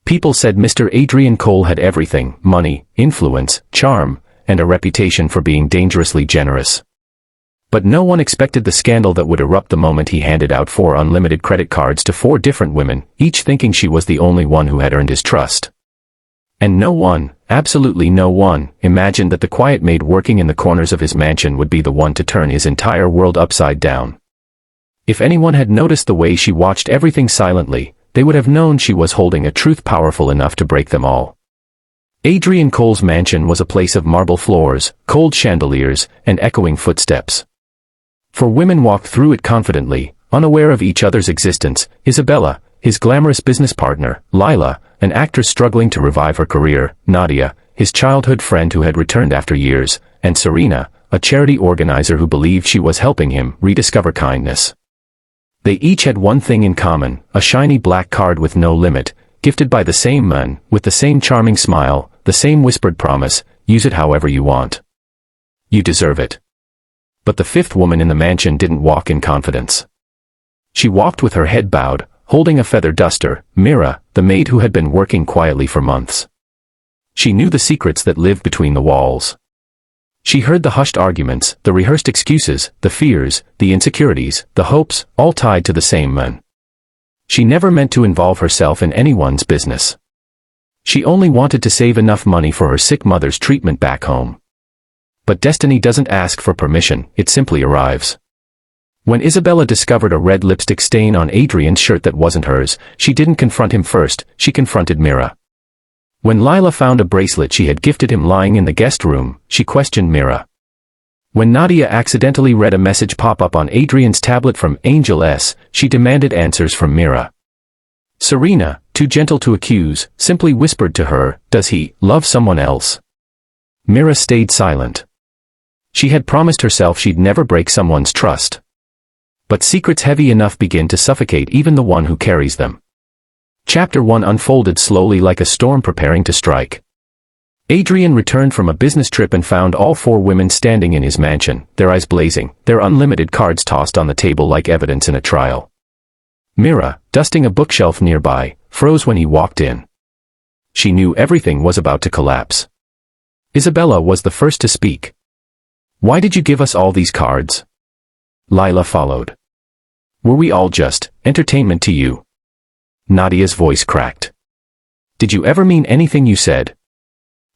People said Mr. Adrian Cole had everything: money, influence, charm, and a reputation for being dangerously generous. But no one expected the scandal that would erupt the moment he handed out 4 unlimited credit cards to 4 different women, each thinking she was the only one who had earned his trust. And no one, absolutely no one, imagined that the quiet maid working in the corners of his mansion would be the one to turn his entire world upside down. If anyone had noticed the way she watched everything silently, they would have known she was holding a truth powerful enough to break them all. Adrian Cole's mansion was a place of marble floors, cold chandeliers, and echoing footsteps. 4 women walked through it confidently, unaware of each other's existence: Isabella, his glamorous business partner; Lila, an actress struggling to revive her career; Nadia, his childhood friend who had returned after years; and Serena, a charity organizer who believed she was helping him rediscover kindness. They each had one thing in common: a shiny black card with no limit, gifted by the same man, with the same charming smile, the same whispered promise: use it however you want. You deserve it. But the 5th woman in the mansion didn't walk in confidence. She walked with her head bowed, holding a feather duster: Mira, the maid who had been working quietly for months. She knew the secrets that lived between the walls. She heard the hushed arguments, the rehearsed excuses, the fears, the insecurities, the hopes, all tied to the same man. She never meant to involve herself in anyone's business. She only wanted to save enough money for her sick mother's treatment back home. But destiny doesn't ask for permission, it simply arrives. When Isabella discovered a red lipstick stain on Adrian's shirt that wasn't hers, she didn't confront him first, she confronted Mira. When Lila found a bracelet she had gifted him lying in the guest room, she questioned Mira. When Nadia accidentally read a message pop up on Adrian's tablet from Angel S., she demanded answers from Mira. Serena, too gentle to accuse, simply whispered to her, "Does he love someone else?" Mira stayed silent. She had promised herself she'd never break someone's trust. But secrets heavy enough begin to suffocate even the one who carries them. Chapter 1 unfolded slowly like a storm preparing to strike. Adrian returned from a business trip and found all 4 women standing in his mansion, their eyes blazing, their unlimited cards tossed on the table like evidence in a trial. Mira, dusting a bookshelf nearby, froze when he walked in. She knew everything was about to collapse. Isabella was the first to speak. "Why did you give us all these cards?" Lila followed. "Were we all just entertainment to you?" Nadia's voice cracked. "Did you ever mean anything you said?"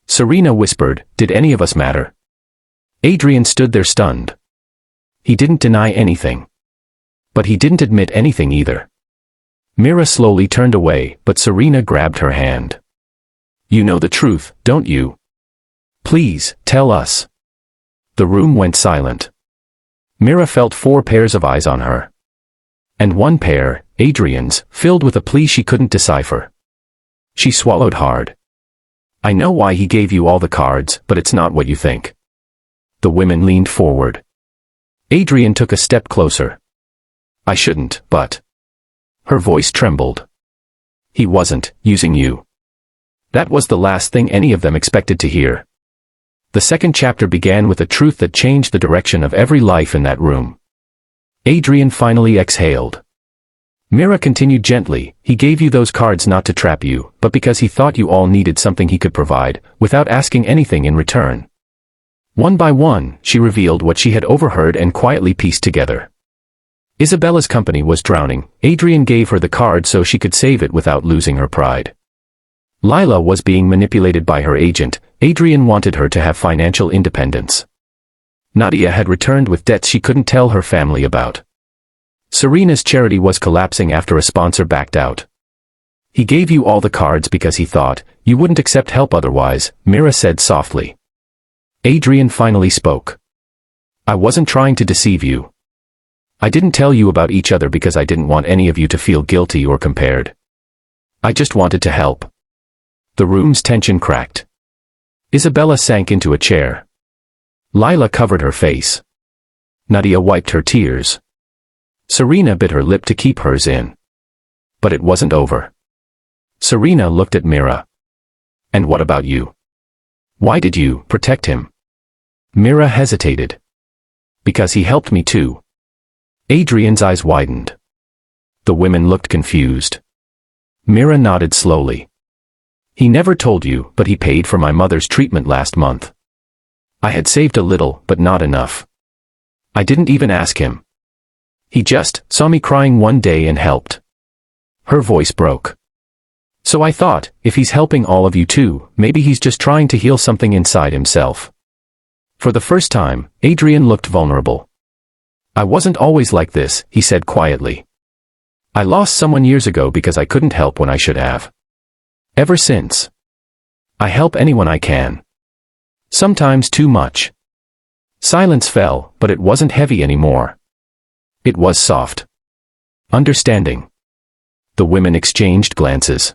Serena whispered, "Did any of us matter?" Adrian stood there stunned. He didn't deny anything. But he didn't admit anything either. Mira slowly turned away, but Serena grabbed her hand. "You know the truth, don't you? Please, tell us." The room went silent. Mira felt 4 pairs of eyes on her. And one pair, Adrian's, filled with a plea she couldn't decipher. She swallowed hard. "I know why he gave you all the cards, but it's not what you think." The women leaned forward. Adrian took a step closer. "I shouldn't, but..." Her voice trembled. "He wasn't using you." That was the last thing any of them expected to hear. The second chapter began with a truth that changed the direction of every life in that room. Adrian finally exhaled. Mira continued gently, "He gave you those cards not to trap you, but because he thought you all needed something he could provide, without asking anything in return." One by one, she revealed what she had overheard and quietly pieced together. Isabella's company was drowning. Adrian gave her the card so she could save it without losing her pride. Lila was being manipulated by her agent. Adrian wanted her to have financial independence. Nadia had returned with debts she couldn't tell her family about. Serena's charity was collapsing after a sponsor backed out. "He gave you all the cards because he thought you wouldn't accept help otherwise," Mira said softly. Adrian finally spoke. "I wasn't trying to deceive you. I didn't tell you about each other because I didn't want any of you to feel guilty or compared. I just wanted to help." The room's tension cracked. Isabella sank into a chair. Lila covered her face. Nadia wiped her tears. Serena bit her lip to keep hers in. But it wasn't over. Serena looked at Mira. "And what about you? Why did you protect him?" Mira hesitated. "Because he helped me too." Adrian's eyes widened. The women looked confused. Mira nodded slowly. He never told you, but he paid for my mother's treatment last month. I had saved a little, but not enough. I didn't even ask him. He just saw me crying one day and helped." Her voice broke. "So I thought, if he's helping all of you too, maybe he's just trying to heal something inside himself." For the first time, Adrian looked vulnerable. "I wasn't always like this," he said quietly. "I lost someone years ago because I couldn't help when I should have. Ever since, I help anyone I can. Sometimes too much." Silence fell, but it wasn't heavy anymore. It was soft. Understanding. The women exchanged glances.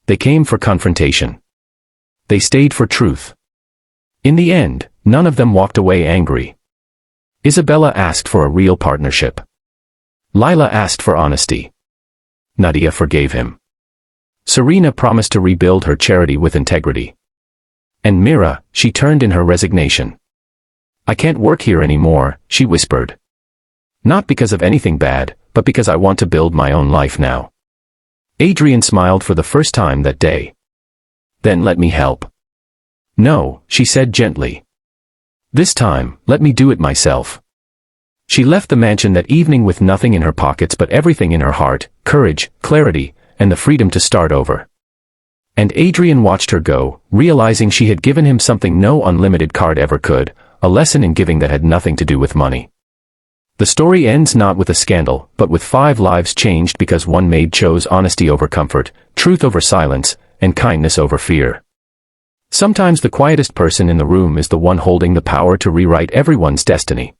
They came for confrontation. They stayed for truth. In the end, none of them walked away angry. Isabella asked for a real partnership. Lila asked for honesty. Nadia forgave him. Serena promised to rebuild her charity with integrity. And Mira, she turned in her resignation. "I can't work here anymore," she whispered. "Not because of anything bad, but because I want to build my own life now." Adrian smiled for the first time that day. "Then let me help." "No," she said gently. "This time, let me do it myself." She left the mansion that evening with nothing in her pockets but everything in her heart: courage, clarity, and the freedom to start over. And Adrian watched her go, realizing she had given him something no unlimited card ever could, a lesson in giving that had nothing to do with money. The story ends not with a scandal, but with 5 lives changed because one maid chose honesty over comfort, truth over silence, and kindness over fear. Sometimes the quietest person in the room is the one holding the power to rewrite everyone's destiny.